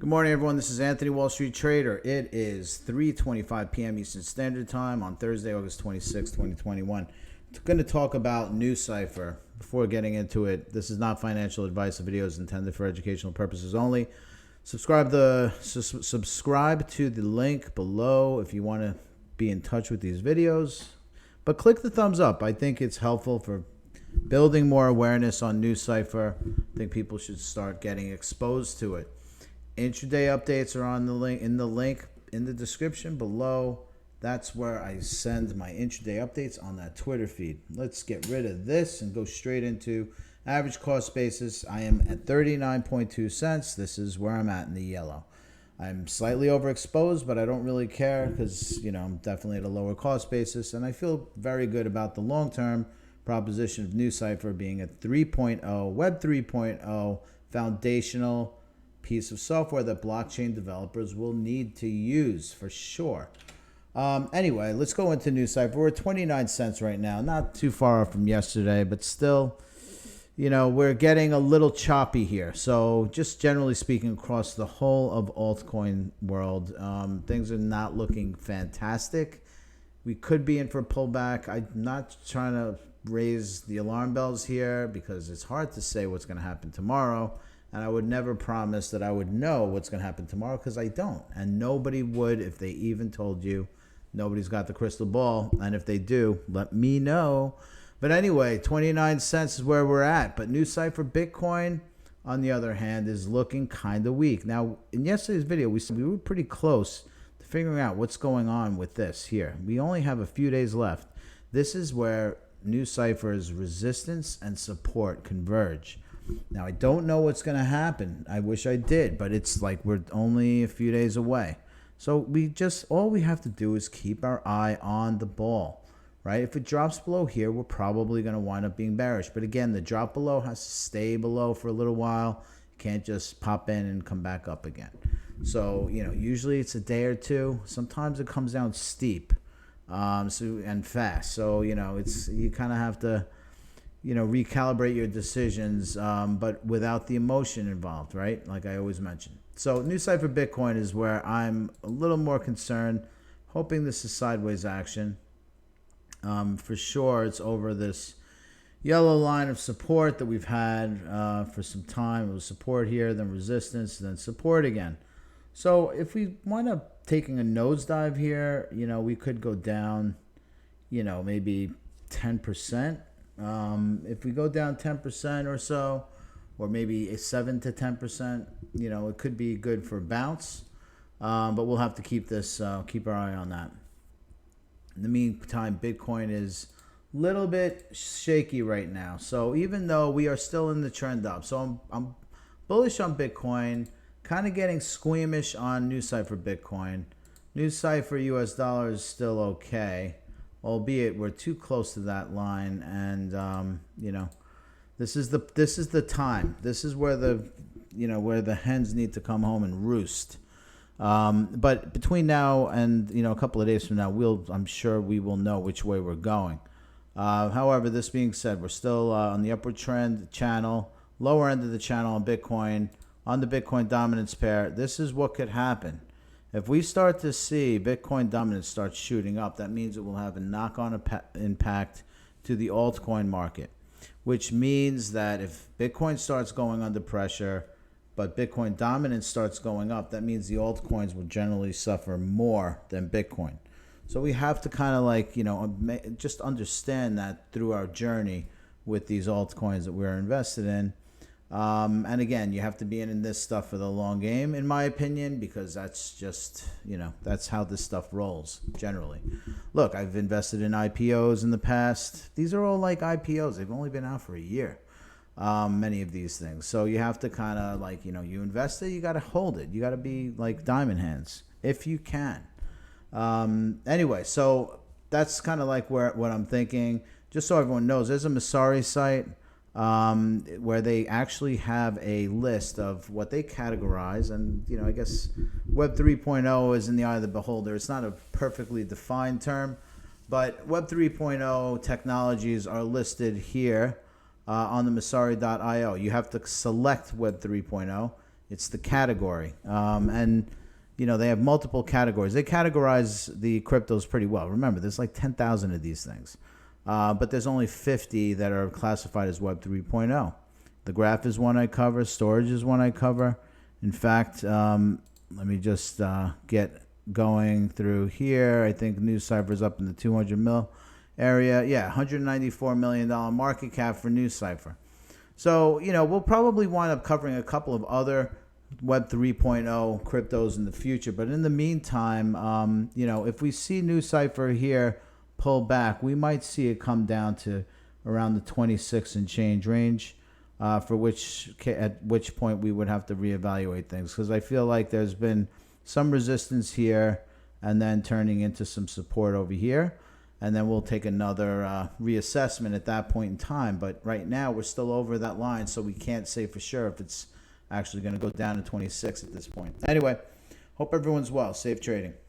Good morning, everyone. This is Anthony, Wall Street Trader. It is 3:25 p.m. Eastern Standard Time on Thursday, August 26, 2021. I'm going to talk about Nucypher. Before getting into it, this is not financial advice. The video is intended for educational purposes only. Subscribe to the link below if you want to be in touch with these videos. But click the thumbs up. I think it's helpful for building more awareness on Nucypher. I think people should start getting exposed to it. Intraday updates are on the link in the description below. That's where I send my intraday updates on that Twitter feed. Let's get rid of this and go straight into average cost basis. I am at 39.2 cents. This is where I'm at in the yellow. I'm slightly overexposed, but I don't really care because, I'm definitely at a lower cost basis, and I feel very good about the long-term proposition of Nucypher being a 3.0, Web 3.0 foundational piece of software that blockchain developers will need to use for sure. Anyway, let's go into Nucypher. We're at 29 cents right now. Not too far off from yesterday, but still, we're getting a little choppy here. So just generally speaking across the whole of altcoin world, things are not looking fantastic. We could be in for a pullback. I'm not trying to raise the alarm bells here because it's hard to say what's going to happen tomorrow. And I would never promise that I would know what's going to happen tomorrow because I don't. And nobody would if they even told you. Nobody's got the crystal ball. And if they do, let me know. But anyway, 29 cents is where we're at. But Nucypher Bitcoin, on the other hand, is looking kind of weak. Now, in yesterday's video, we were pretty close to figuring out what's going on with this here. We only have a few days left. This is where Nucypher's resistance and support converge. Now, I don't know what's going to happen. I wish I did, but it's like we're only a few days away. So all we have to do is keep our eye on the ball, right? If it drops below here, we're probably going to wind up being bearish. But again, the drop below has to stay below for a little while. You can't just pop in and come back up again. So, usually it's a day or two. Sometimes it comes down steep and fast. So, you kind of have to recalibrate your decisions, but without the emotion involved, right? Like I always mention. So Nucypher Bitcoin is where I'm a little more concerned, hoping this is sideways action. For sure, it's over this yellow line of support that we've had for some time. It was support here, then resistance, then support again. So if we wind up taking a nosedive here, we could go down, maybe 10%. If we go down 10% or so, or maybe 7 to 10%, it could be good for bounce. But we'll have to keep our eye on that. In the meantime, Bitcoin is a little bit shaky right now. So even though we are still in the trend up, so I'm bullish on Bitcoin, kind of getting squeamish on Nucypher Bitcoin. Nucypher US dollar is still okay, albeit we're too close to that line, and this is the time. This is where the hens need to come home and roost. But between now and a couple of days from now, I'm sure we will know which way we're going. However, this being said, we're still on the upward trend channel, lower end of the channel on Bitcoin, on the Bitcoin dominance pair. This is what could happen. If we start to see Bitcoin dominance start shooting up, that means it will have a knock-on impact to the altcoin market, which means that if Bitcoin starts going under pressure, but Bitcoin dominance starts going up, that means the altcoins will generally suffer more than Bitcoin. So we have to kind of just understand that through our journey with these altcoins that we're invested in. And again, you have to be in this stuff for the long game, in my opinion, because that's just, that's how this stuff rolls generally. Look, I've invested in IPOs in the past. These are all like IPOs. They've only been out for a year, many of these things. So you have to kind of you invest it, you got to hold it. You got to be like diamond hands if you can. Anyway, so that's kind of like what I'm thinking. Just so everyone knows, there's a Masari site where they actually have a list of what they categorize. And, I guess Web 3.0 is in the eye of the beholder. It's not a perfectly defined term, but Web 3.0 technologies are listed here on the Masari.io. You have to select Web 3.0. It's the category. And they have multiple categories. They categorize the cryptos pretty well. Remember, there's like 10,000 of these things. But there's only 50 that are classified as Web 3.0. The graph is one I cover. Storage is one I cover. In fact, let me just get going through here. I think Nucypher's up in the 200 mil area. Yeah, $194 million market cap for Nucypher. So, we'll probably wind up covering a couple of other Web 3.0 cryptos in the future. But in the meantime, if we see Nucypher here pull back, we might see it come down to around the 26 and change range, at which point we would have to reevaluate things. Because I feel like there's been some resistance here and then turning into some support over here. And then we'll take another reassessment at that point in time. But right now, we're still over that line, so we can't say for sure if it's actually going to go down to 26 at this point. Anyway, hope everyone's well. Safe trading.